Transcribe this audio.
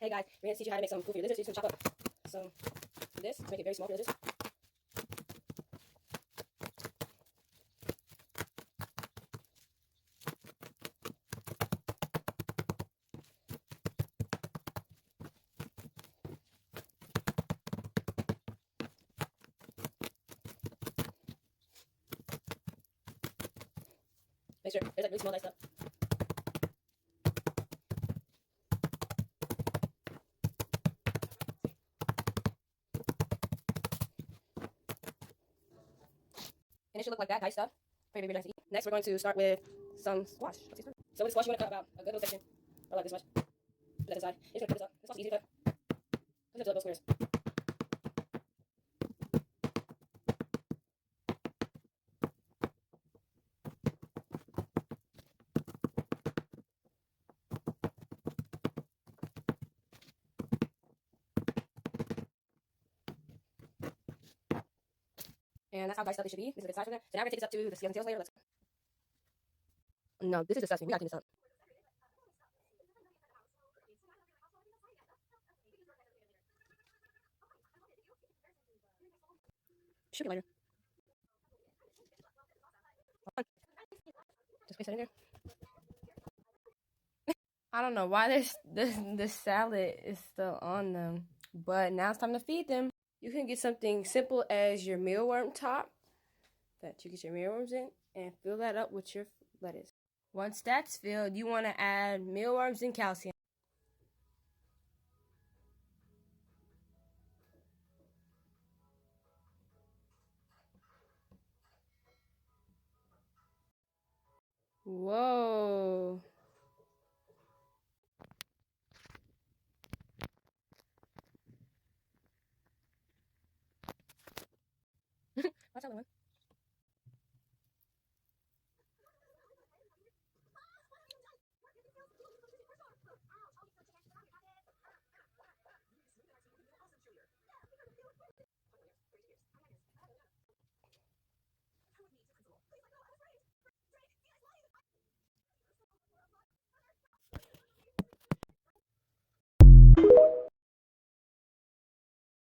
Hey guys, we're going to teach you how to make some food for your lizards. So you're just going to chop up some of this to make it very small for your lizards. Make sure there's like really small diced up. And it should look like that diced up. Very, very nice to eat. Next, we're going to start with some squash. So with squash, you want to cut about a good little section, about like this much. Put that aside. You're just going to cut this up. This squash is easy to cut. Just have to let those squares. And that's how diced up it should be. This is a good size for them. So now we're going to take this up to the scales and tails layer. Let's go. No, this is disgusting. We got to clean this up. Should be lighter. Just place it in there. I don't know why this salad is still on them, but now it's time to feed them. You can get something simple as your mealworm top that you get your mealworms in and fill that up with your lettuce. Once that's filled, you want to add mealworms and calcium. Whoa. What's that one?